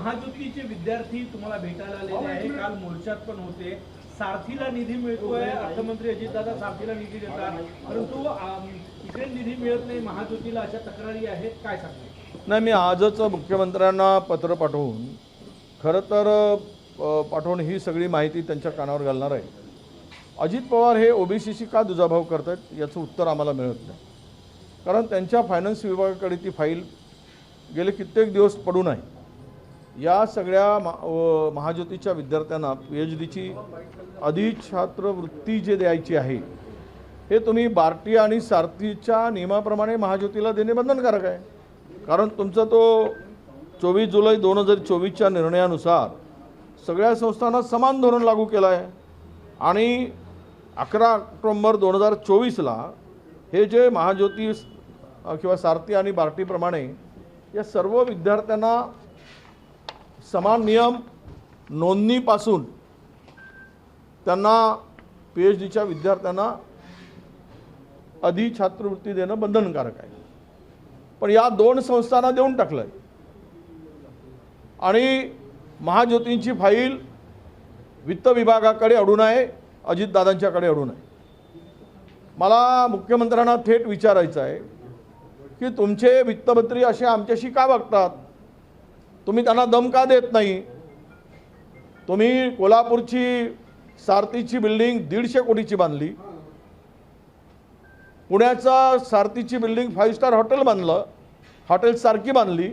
महायुतीचे विद्यार्थी तुम्हाला भेटायला आलेले आहे, काल मोर्चात पण होते. सारथीला निधी मिळतोय, अर्थमंत्री अजितदादा सारथीला निधी देतात, परंतु इकडे निधी मिळत नाही महायुतीला, अशा तक्रारी आहेत. काय सांगणार? नाही, मी आजच मुख्यमंत्र्यांना पत्र पाठवून खरं तर पाठवून ही सगळी माहिती त्यांच्या कानावर घालणार आहे. अजित पवार हे ओबीसीशी का दुजाभाव करतात याचं उत्तर आम्हाला मिळत नाही. कारण त्यांच्या फायनान्स विभागाकडे ती फाईल गेले कित्येक दिवस पडून आहे. या सगळ्या महाज्योतीच्या विद्यार्थ्यांना PhDची अधिछात्रवृत्ती जे द्यायची आहे हे तुम्ही बार्टी आणि सारथीच्या नियमाप्रमाणे महाज्योतीला देणे बंधनकारक आहे. कारण तुमचा तो 24 जुलै 2024च्या निर्णयानुसार सगळ्या संस्थांना समान धोरण लागू केलं आहे आणि 11 ऑक्टोबर 2024ला हे जे महाज्योती किंवा सारथी आणि बार्टीप्रमाणे या सर्व विद्यार्थ्यांना समान नियम नोंदणीपासून त्यांना PhDच्या विद्यार्थ्यांना अधिछात्रवृत्ती देणं बंधनकारक आहे. पण या दोन संस्थांना देऊन टाकलं आहे आणि महाज्योतींची फाईल वित्त विभागाकडे अडून आहे, अजितदादांच्याकडे अडून आहे. मला मुख्यमंत्र्यांना थेट विचारायचं आहे की तुमचे वित्तमंत्री असे आमच्याशी का वागतात? तुम्ही त्यांना दम का देत नाही? तुम्ही कोल्हापूरची सारथीची बिल्डिंग 150 कोटीची बांधली, पुण्याचा सारथीची बिल्डिंग 5 स्टार हॉटेल बांधलं, हॉटेलसारखी बांधली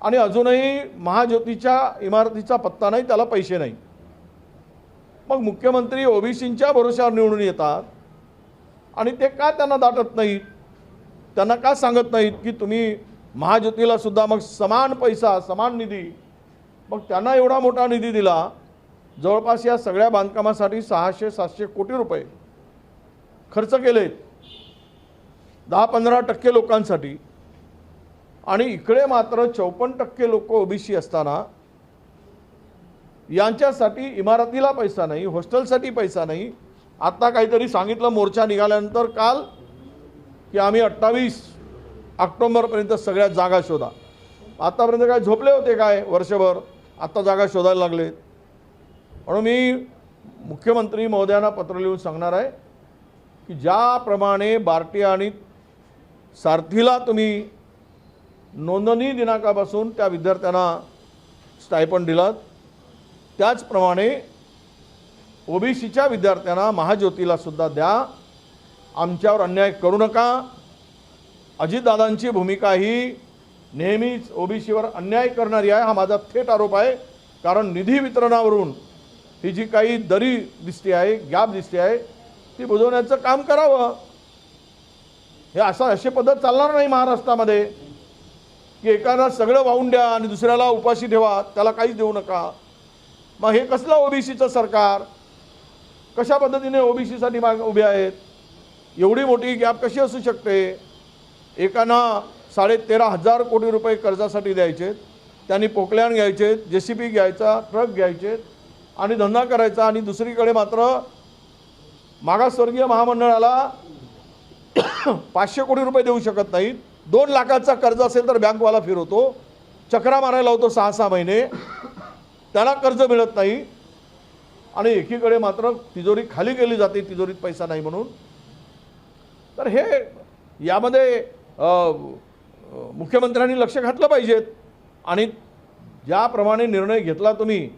आणि अजूनही महाज्योतीच्या इमारतीचा पत्ता नाही, त्याला पैसे नाही. मग मुख्यमंत्री ओबीसींच्या भरोश्यावर निवडून येतात आणि ते का त्यांना दाटत नाहीत? त्यांना का सांगत नाहीत की तुम्ही महाज्योतीला सुद्धा मग समान पैसा, समान निधी? मग त्यांना एवढा मोठा निधी दिला, जवळपास या सगळ्या बांधकामासाठी 600-700 कोटी रुपये खर्च केलेत 10-15% लोकांसाठी, आणि इकडे मात्र 54% लोक ओबीसी असताना यांच्यासाठी इमारतीला पैसा नाही, हॉस्टेलसाठी पैसा नाही. आता काहीतरी सांगितलं मोर्चा निघाल्यानंतर काल की आम्ही 28 ऑक्टोबरपर्यंत सगळ्या जागा शोधा. आतापर्यंत काय झोपले होते काय वर्षभर? आता जागा शोधायला लागलेत. म्हणून मी मुख्यमंत्री महोदयांना पत्र लिहून सांगणार आहे की ज्याप्रमाणे बार्टी आणि सारथीला तुम्ही नोंदणी दिनांकापासून त्या विद्यार्थ्यांना स्टायपंड दिलात, त्याचप्रमाणे ओबीसीच्या विद्यार्थ्यांना महाज्योतीला सुद्धा द्या. आमच्यावर अन्याय करू नका. अजितदादांची भूमिका ही नेहमीच ओबीसीवर अन्याय करणारी आहे, हा माझा थेट आरोप आहे. कारण निधी वितरणावरून ही जी काही दरी दिसते आहे, गॅप दिसते आहे, ती बुजवण्याचं काम करावं. हे अशी पद्धत चालणार नाही महाराष्ट्रामध्ये की एकाला सगळं वाहून द्या आणि दुसऱ्याला उपाशी ठेवा, त्याला काहीच देऊ नका. मग हे कसलं ओबीसीचं सरकार? कशा पद्धतीने ओबीसीसाठी उभे आहेत? एवढी मोठी गॅप कशी असू शकते? एकांना 13,500 कोटी रुपये कर्जासाठी द्यायचे, त्यांनी पोकल्यान घ्यायचे, JCB घ्यायचा, ट्रक घ्यायचे आणि धंदा करायचा, आणि दुसरीकडे मात्र मागासवर्गीय महामंडळाला 500 कोटी रुपये देऊ शकत नाहीत. 2 लाखाचा कर्ज असेल तर बँकवाला फिरवतो, चक्रा मारायला होतो 6-6 महिने, त्याला कर्ज मिळत नाही. आणि एकीकडे मात्र तिजोरी खाली केली जाते, तिजोरीत पैसा नाही म्हणून. तर हे यामध्ये मुख्यमंत्र्यांनी लक्ष घातलं पाहिजेत. आणि ज्याप्रमाणे निर्णय घेतला तुम्ही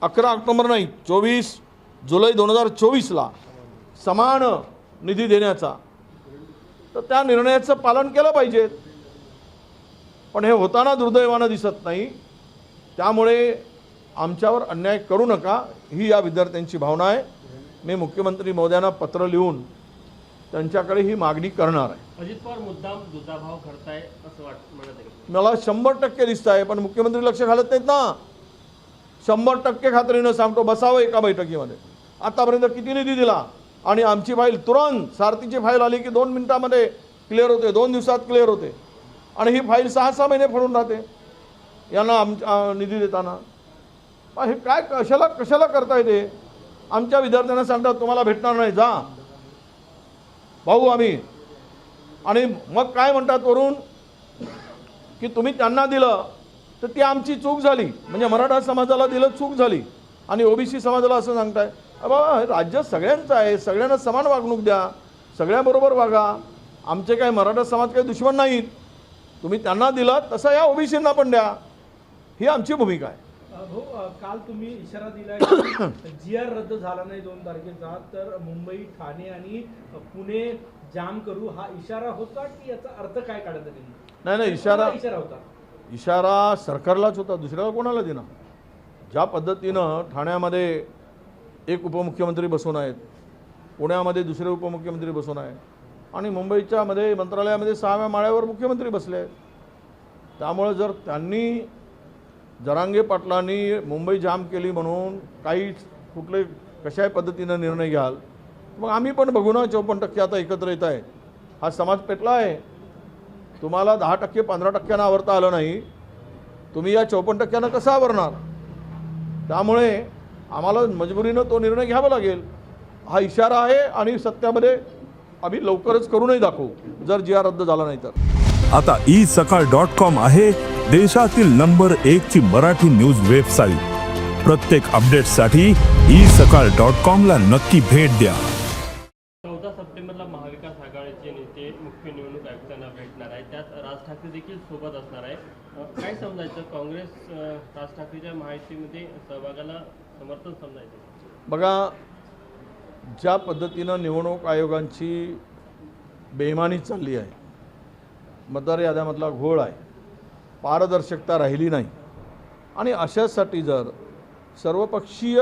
11 ऑक्टोबर नाही 24 जुलै 2024ला समान निधी देण्याचा, तर त्या निर्णयाचं पालन केलं पाहिजे. पण हे होताना दुर्दैवानं दिसत नाही. त्यामुळे आमच्यावर अन्याय करू नका, ही या विद्यार्थ्यांची भावना आहे. मी मुख्यमंत्री महोदयांना पत्र लिहून त्यांच्याकडे ही मागणी करणार आहे. अजित पवार मुद्दाम दुजाभाव करताय असं वाटतं मला 100% दिसत आहे, पण मुख्यमंत्री लक्ष घालत नाहीत ना. 100% खात्रीनं सांगतो, बसावं एका बैठकीमध्ये. आतापर्यंत किती निधी दिला? आणि आमची फाईल तुरंत, सारथीची फाईल आली की 2 मिनिटामध्ये क्लिअर होते, 2 दिवसात क्लिअर होते. आणि ही फाईल 6-6 महिने पडून राहते यांना निधी देताना. हे काय कशाला करता येते? आमच्या विद्यार्थ्यांना सांगतात तुम्हाला भेटणार नाही, जा भाऊ आम्ही. आणि मग काय म्हणतात वरून की तुम्ही त्यांना दिलं तर ती आमची चूक झाली, म्हणजे मराठा समाजाला दिलं चूक झाली आणि ओबीसी समाजाला असं सांगताय. बाबा राज्य सगळ्यांचं आहे, सगळ्यांना समान वागणूक द्या, सगळ्याबरोबर वागा. आमचे काय मराठा समाज काही दुश्मन नाहीत, तुम्ही त्यांना दिलं तसं या ओबीसींना पण द्या, ही आमची भूमिका आहे. भाऊ, काल तुम्ही इशारा दिला जी आर रद्द झाला नाही 2 तारखेचा तर मुंबई, ठाणे आणि पुणे जाम करू, हा इशारा होता की याचा अर्थ काय काढता त्यांनी? नाही इशारा इशारा होता. इशारा सरकारलाच होता, दुसऱ्याला कोणाला देणार. ज्या पद्धतीनं ठाण्यामध्ये एक उपमुख्यमंत्री बसून आहेत, पुण्यामध्ये दुसरे उपमुख्यमंत्री बसून आहे आणि मुंबईच्या मध्ये मंत्रालयामध्ये 6व्या माळ्यावर मुख्यमंत्री बसले आहेत. त्यामुळे जर त्यांनी जरांगे पाटलांनी मुंबई जाम केली म्हणून काही कुठले कशाही पद्धतीनं निर्णय घ्याल, मग आम्ही पण बघू ना. 54% आता एकत्र येत आहे, हा समाज पेटला आहे. तुम्हाला 10% 15% आवरता आलं नाही, तुम्ही या 54% कसं आवरणार? त्यामुळे आम्हाला मजबुरीनं तो निर्णय घ्यावा लागेल. हा इशारा आहे आणि सत्यामध्ये आम्ही लवकरच करूनही दाखवू जर जी आर रद्द झाला नाही तर. आता isakal.com आहे देशातील नंबर 1 ची मराठी न्यूज वेबसाईट. प्रत्येक अपडेटसाठी isakal.com ला नक्की भेट द्या. 14 सप्टेंबरला महाविकास आघाडीचे नेते मुख्य निवडणूक आयुक्तांना भेटणार आहे, त्यात राज ठाकरे देखील सोबत असणार आहे. काय समजायचं, काँग्रेस राज ठाकरेच्या महायुतीमध्ये सहभागाला समर्थन समजायचं? बघा, ज्या पद्धतीनं निवडणूक आयोगांची बेईमानी चालली आहे, मतदार याद्यामधला घोळ आहे, पारदर्शकता राहिली नाही आणि अशासाठी जर सर्वपक्षीय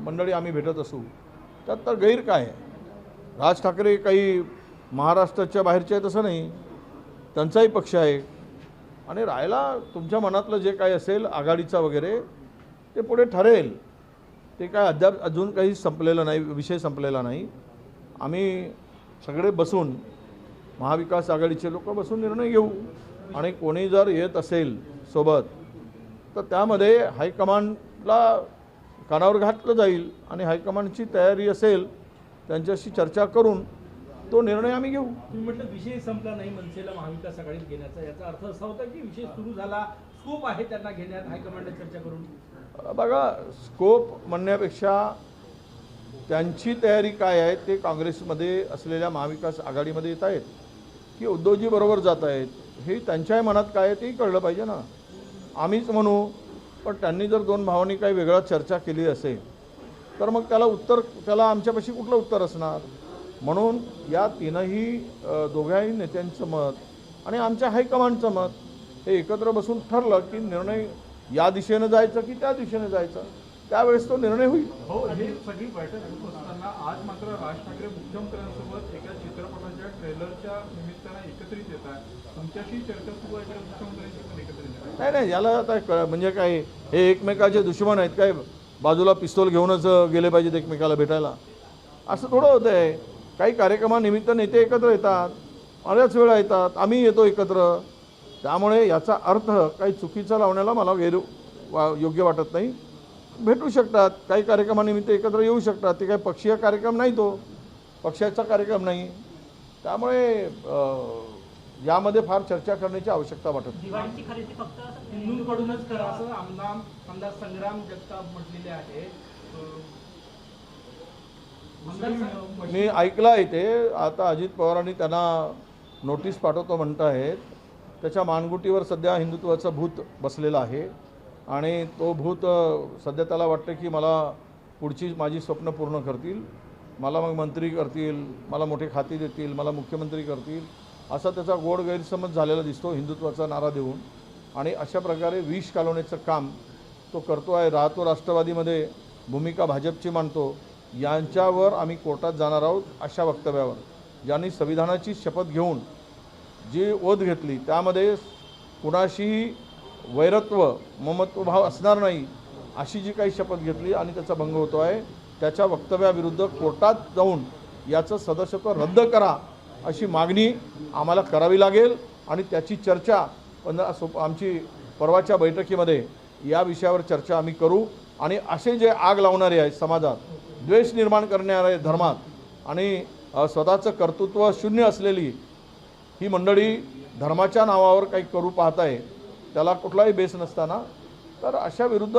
मंडळी आम्ही भेटत असू त्यात तर गैर काय आहे? राज ठाकरे काही महाराष्ट्राच्या बाहेरचे आहेत असं नाही, त्यांचाही पक्ष आहे आणि राहायला तुमच्या मनातलं जे काही असेल आघाडीचा वगैरे ते पुढे ठरेल. ते काय अद्याप अजून काही संपलेलं नाही, विषय संपलेला नाही. आम्ही सगळे बसून महाविकास आघाडीचे लोक बसून निर्णय घेऊ आणि कोणी जर येत असेल सोबत तर त्यामध्ये हायकमांडला कानावर घातलं जाईल आणि हायकमांडची तयारी असेल त्यांच्याशी चर्चा करून तो निर्णय आम्ही घेऊ. तुम्ही म्हटलं विषय संपला नाही मनसेला महाविकास आघाडीत घेण्याचा, याचा अर्थ असा होता की विषय सुरू झाला, स्कोप आहे त्यांना घेण्यात, हायकमांडने चर्चा करून? बघा, स्कोप म्हणण्यापेक्षा त्यांची तयारी काय आहे ते काँग्रेसमध्ये असलेल्या महाविकास आघाडीमध्ये येत आहेत की उद्धवजी बरोबर जात आहेत, हे त्यांच्याही मनात काय आहे तेही कळलं पाहिजे ना. आम्हीच म्हणू, पण त्यांनी जर दोन भावांनी काही वेगळा चर्चा केली असेल तर मग त्याला आमच्यापाशी कुठलं उत्तर असणार. म्हणून या तीनही दोघाही नेत्यांचं मत आणि आमच्या हायकमांडचं मत हे एकत्र बसून ठरलं की निर्णय या दिशेनं जायचं की त्या दिशेनं जायचं, त्यावेळेस तो निर्णय होईल. हो, ही सगळी बैठक होत असताना आज मात्र राज ठाकरे मुख्यमंत्र्यांसोबत एका चित्रपटाच्या ट्रेलरच्या निमित्तानं एकत्रित येत आहे. तुमच्याशी चर्चा सुरू आहे, मुख्यमंत्र्यांशी पण एकत्रित येत आहे? नाही, याला आता म्हणजे काय, हे एकमेकाचे दुश्मन आहेत काय? बाजूला पिस्तूल घेऊनच गेले पाहिजेत एकमेकाला भेटायला, असं थोडं होतं आहे. काही कार्यक्रमानिमित्त नेते एकत्र येतात, बऱ्याच वेळा येतात, आम्ही येतो एकत्र. त्यामुळे याचा अर्थ काही चुकीचा लावण्याला मला योग्य वाटत नाही. भेटू शकतात, काही कार्यक्रमानिमित्त एकत्र येऊ शकतात, ते काही पक्षीय कार्यक्रम नाही, तो पक्षाचा कार्यक्रम नाही. त्यामुळे यामध्ये फार चर्चा करण्याची आवश्यकता वाटत नाही. दिवाळीची खरेदी फक्त हिंदूंकडूनच करा असं आमदार संग्राम जगताप म्हटलेले आहे. मी ऐकलं आहे ते. आता अजित पवारांनी त्यांना नोटीस पाठवतो म्हणत आहेत. त्याच्या मानगुटीवर सध्या हिंदुत्वाचं भूत बसलेलं आहे आणि तो भूत सध्या त्याला वाटतं की मला पुढची माझी स्वप्न पूर्ण करतील, मला मग मंत्री करतील, मला मोठे खाती देतील, मला मुख्यमंत्री करतील, असा त्याचा गोड गैरसमज झालेला दिसतो हिंदुत्वाचा नारा देऊन. आणि अशा प्रकारे विष कालवण्याचं काम तो करतो आहे. राहतो राष्ट्रवादीमध्ये, भूमिका भाजपची मांडतो. यांच्यावर आम्ही कोर्टात जाणार आहोत अशा वक्तव्यावर. ज्यांनी संविधानाची शपथ घेऊन जी ओध घेतली त्यामध्ये कुणाशीही वैरत्व ममत्वभाव असणार नाही अशी जी काही शपथ घेतली आणि त्याचा भंग होतो आहे, त्याच्या वक्तव्याविरुद्ध कोर्टात जाऊन याचं सदस्यत्व रद्द करा अशी मागणी आम्हाला करावी लागेल आणि त्याची चर्चा आमची परवाच्या बैठकीमध्ये या विषयावर चर्चा आम्ही करू. आणि असे जे आग लावणारे आहेत समाजात, द्वेष निर्माण करणारे धर्मात आणि स्वतःचं कर्तृत्व शून्य असलेली ही मंडळी धर्माच्या नावावर काही करू पाहताय त्याला कुठलाही बेस नसताना, तर अशा विरुद्ध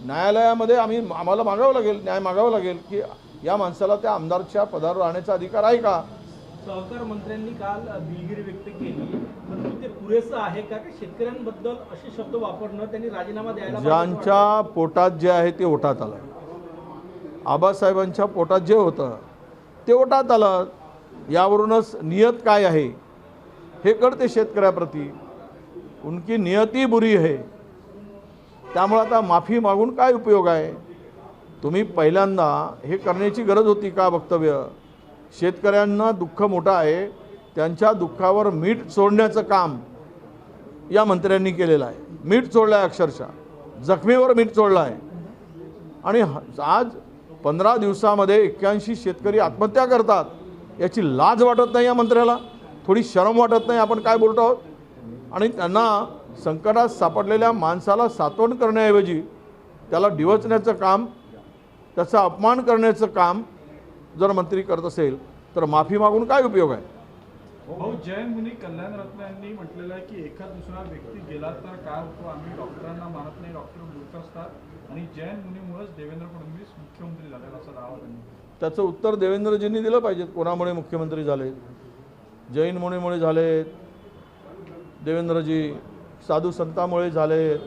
न्यायालयामध्ये आम्हाला मागावं लागेल, न्याय मागावं लागेल की या माणसाला त्या आमदारच्या पदावर राहण्याचा अधिकार आहे का. सहकार मंत्र्यांनी काल दिलगिरी व्यक्त केली, परंतु ते पुरेसं आहे का की शेतकऱ्यांबद्दल असे शब्द वापरणं त्यांनी राजीनामा द्यायला ज्यांच्या पोटात जे आहे ते ओठात आलं, आबासाहेबांच्या पोटात जे होतं ते ओठात आलं. यावरूनच नियत काय आहे हे कळते शेतकऱ्याप्रती. उनकी नियती बुरी है, त्यामुळे आता माफी मागून काय उपयोग आहे. तुम्ही पहिल्यांदा हे करण्याची गरज होती का वक्तव्य. शेतकऱ्यांना दुःख मोठं आहे, त्यांच्या दुःखावर मीठ चोळण्याचं काम या मंत्र्यांनी केलेलं आहे. मीठ चोळलं आहे, अक्षरशः जखमीवर मीठ चोळलं आहे. आणि आज 15 दिवसामध्ये 81 शेतकरी आत्महत्या करतात, याची लाज वाटत नाही या मंत्र्याला, थोडी शरम वाटत नाही आपण काय बोलतो आहोत. आणि त्यांना संकटात सापडलेल्या माणसाला सांत्वन करण्याऐवजी त्याला डिवचण्याचं काम, त्याचा अपमान करण्याचं काम जर मंत्री करत असेल तर माफी मागून काय उपयोग आहे. भाऊ, जयंत मुनी कल्याण रत्न यांनी म्हटलेलं आहे की एखाद दुसरा व्यक्ती गेला तर काय होतो, आम्ही डॉक्टरांना मानत नाही, डॉक्टर मूर्ख असतात आणि जयंत मुनीमुळेच देवेंद्र फडणवीस मुख्यमंत्री झाले असा दावा त्यांनी. त्याचं उत्तर देवेंद्रजींनी दिलं पाहिजे. कोणामुळे मुख्यमंत्री झाले. जैन मुनीमुळे झालेत, देवेंद्रजी साधू संतांमुळे झालेत,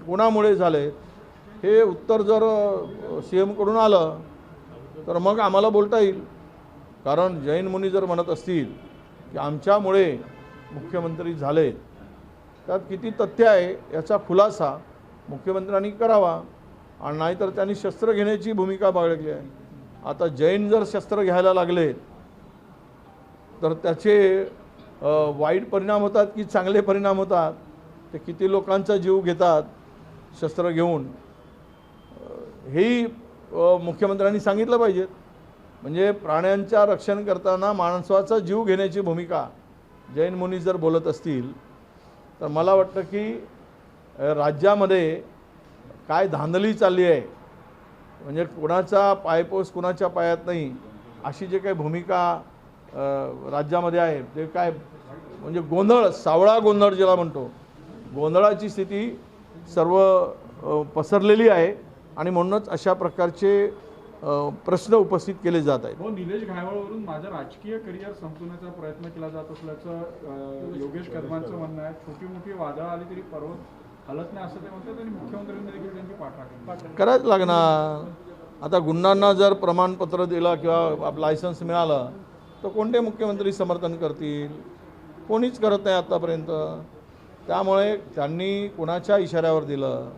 कोणामुळे झालेत, हे उत्तर जर CMकडून आलं तर मग आम्हाला बोलता येईल. कारण जैन मुनी जर म्हणत असतील की आमच्यामुळे मुख्यमंत्री झाले, त्यात किती तथ्य आहे याचा खुलासा मुख्यमंत्र्यांनी करावा. आणि नाहीतर त्यांनी शस्त्र घेण्याची भूमिका बाळगली आहे. आता जैन जर शस्त्र घ्यायला लागले तर त्याचे वाईट परिणाम होतात की चांगले परिणाम होतात, ते किती लोकांचा जीव घेतात शस्त्र घेऊन, हेही मुख्यमंत्र्यांनी सांगितलं पाहिजे. म्हणजे प्राण्यांच्या रक्षण करताना माणसाचा जीव घेण्याची भूमिका जैन मुनी जर बोलत असतील तर मला वाटतं की राज्यामध्ये काय धांदली चालली आहे. म्हणजे कुणाचा पायपोस कुणाच्या पायात नाही अशी जे काही भूमिका राज्यामध्ये आहे ते काय म्हणजे गोंधळ, सावळा गोंधळ ज्याला म्हणतो, गोंधळाची स्थिती सर्व पसरलेली आहे. आणि म्हणूनच अशा प्रकारचे प्रश्न उपस्थित केले जात आहेत. हो, निलेश घायवळवरून माझं राजकीय करिअर संपवण्याचा प्रयत्न केला जात असल्याचं योगेश कदमांचं म्हणणं आहे. छोटी मोठी वादळ आली तरी पर्वत हलत नाही असं ते म्हणतात आणि मुख्यमंत्र्यांनी देखील त्यांची पाठराखणी करायच लागणार. आता गुंडांना जर प्रमाणपत्र दिलं किंवा लायसन्स मिळालं तर कोणते मुख्यमंत्री समर्थन करतील. कोणीच करत नाही आत्तापर्यंत. त्यामुळे त्यांनी कोणाच्या इशाऱ्यावर दिलं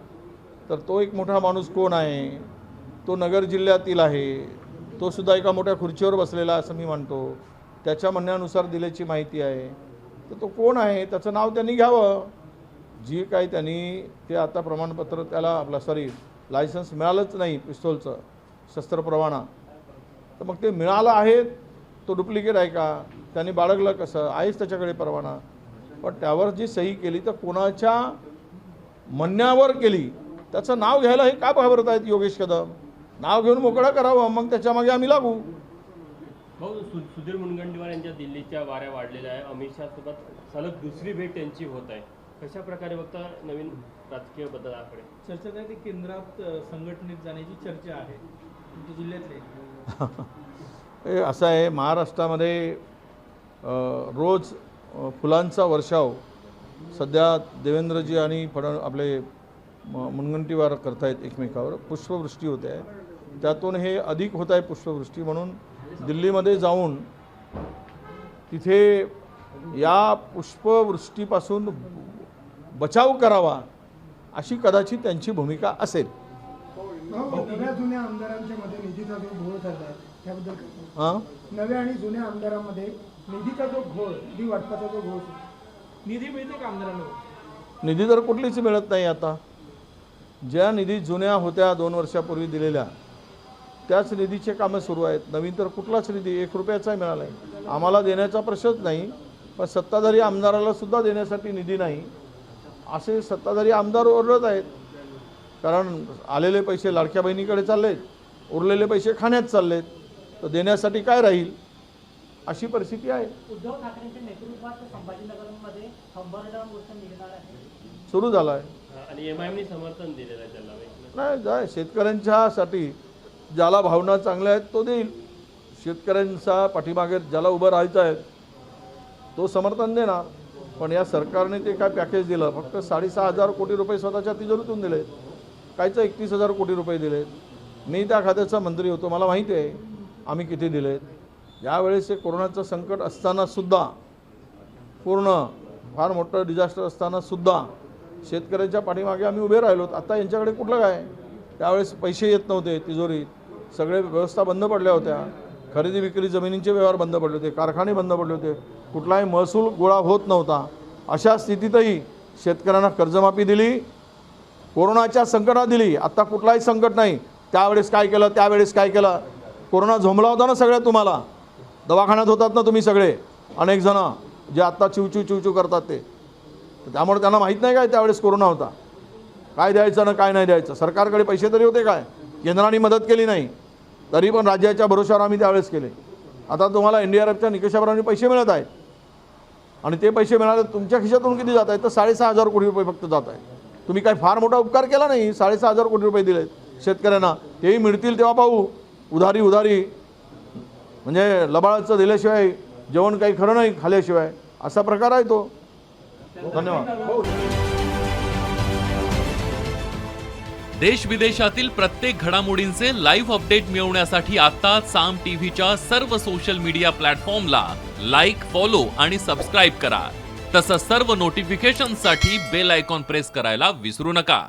तर तो एक मोठा माणूस कोण आहे, तो नगर जिल्ह्यातील आहे, तो सुद्धा एका मोठ्या खुर्चीवर बसलेला असं मी म्हणतो, त्याच्या म्हणण्यानुसार दिल्याची माहिती आहे. तर तो कोण आहे त्याचं नाव त्यांनी घ्यावं. जी काही त्यांनी ते आता प्रमाणपत्र त्याला लायसन्स मिळालंच नाही पिस्तूलचं, शस्त्र परवाना, तर मग ते मिळालं आहे तो डुप्लिकेट आहे का, त्यांनी बाळगलं कसं, आहेच त्याच्याकडे परवाना, पण त्यावर जी सही केली तर कोणाच्या म्हणण्यावर केली त्याचं नाव घ्यायला हे का घाबरत आहेत योगेश कदम. नाव घेऊन मोकळा करावं, मग त्याच्यामागे आम्ही लागू. भाऊ, सुधीर मुनगंटीवार यांच्या दिल्लीच्या वाऱ्या वाढलेल्या आहे. अमित शहा सोबत सलग दुसरी भेट त्यांची होत आहे. कशा प्रकारे बघता नवीन राजकीय बदलाकडे. चर्चा काय, ते केंद्रात संघटनेत जाण्याची चर्चा आहे तुमच्या जिल्ह्यातले. हे असं आहे, महाराष्ट्रामध्ये रोज फुलांचा वर्षाव सध्या देवेंद्रजी आणि आपले मुनगंटीवार करतायत एकमेकावर. पुष्पवृष्टी होते आहे, त्यातून हे अधिक होत आहे पुष्पवृष्टी. म्हणून दिल्लीमध्ये जाऊन तिथे या पुष्पवृष्टीपासून बचाव करावा अशी कदाचित त्यांची भूमिका असेल. नव्या जुन्या आमदारांच्या मध्ये निधीचा जो घोळ झाला त्याबद्दल नव्या आणि जुन्या आमदारांमध्ये निधीचा जो घोळ, निधी वाटपाचा जो घोळ, निधी मिळते का आमदारांना. निधी तर कुठलीच मिळत नाही. आता ज्या निधी जुन्या होत्या 2 वर्षापूर्वी दिलेल्या त्याच निधीचे कामं सुरू आहेत. नवीन तर कुठलाच निधी 1 रुपयाचाही मिळाला आहे. आम्हाला देण्याचा प्रश्नच नाही, पण सत्ताधारी आमदाराला सुद्धा देण्यासाठी निधी नाही असे सत्ताधारी आमदार ओरडत आहेत. कारण आलेले पैसे लाडक्या बहिणीकडे चाललेत, उरलेले पैसे खाण्यात चाललेत, तर देण्यासाठी काय राहील अशी परिस्थिती आहे. उद्धव ठाकरेंच्या नेतृत्वात संभाजीनगरमध्ये हंबरडा मोर्चा निघणार आहे, सुरू झाला आहे. आणि एमआयएमने समर्थन दिलेलं आहे त्याला. नाही जाय शेतकऱ्यांच्यासाठी ज्याला भावना चांगल्या आहेत तो देईल. शेतकऱ्यांचा पाठीमागे ज्याला उभं राहायचं आहे तो समर्थन देणार. पण या सरकारने ते काय पॅकेज दिलं, फक्त 6,500 कोटी रुपये स्वतःच्या तिजोरीतून दिले, कायचं 31,000 कोटी रुपये दिलेत. मी त्या खात्याचा मंत्री होतो, मला माहिती आहे आम्ही किती दिलेत. यावेळेस हे कोरोनाचं संकट असतानासुद्धा, पूर्ण फार मोठं डिझास्टर असतानासुद्धा शेतकऱ्यांच्या पाठीमागे आम्ही उभे राहिलो. आता यांच्याकडे कुठलं काय, त्यावेळेस पैसे येत नव्हते तिजोरीत, सगळे व्यवस्था बंद पडल्या होत्या, खरेदी विक्री जमिनींचे व्यवहार बंद पडले होते, कारखाने बंद पडले होते, कुठलाही महसूल गोळा होत नव्हता. अशा स्थितीतही शेतकऱ्यांना कर्जमाफी दिली, कोरोनाच्या संकटात दिली. आता कुठलाही संकट नाही. त्यावेळेस काय केलं, त्यावेळेस काय केलं, कोरोना झोंबला होता ना सगळ्या, तुम्हाला दवाखान्यात होतात ना तुम्ही सगळे, अनेक जण जे आत्ता चिवचू चिवचू करतात ते. त्यामुळे त्यांना माहीत नाही काय त्यावेळेस कोरोना होता, काय द्यायचं ना काय नाही द्यायचं. सरकारकडे पैसे तरी होते काय, केंद्राने मदत केली नाही, तरी पण राज्याच्या भरोशावर आम्ही त्यावेळेस केले. आता तुम्हाला NDRFच्या निकषाप्रमाणे पैसे मिळत आहेत आणि ते पैसे मिळाले तुमच्या खिशातून किती जात आहेत, तर 6,500 कोटी रुपये फक्त जात आहेत. तुम्ही काय फार मोठा उपकार केला नाही, 6,500 कोटी रुपये दिलेत शेतकऱ्यांना. तेही मिळतील तेव्हा पाहू. उधारी म्हणजे लबाळाचं दिल्याशिवाय जेवण काही खरं नाही खाल्ल्याशिवाय, असा प्रकार आहे तो. धन्यवाद. देश विदेशातील प्रत्येक घडामोडींचे लाईव्ह अपडेट मिळवण्यासाठी आता साम टीव्हीच्या सर्व सोशल मीडिया प्लॅटफॉर्मला लाईक, फॉलो आणि सबस्क्राईब करा. तसंच सर्व नोटिफिकेशनसाठी बेल आयकॉन प्रेस करायला विसरू नका.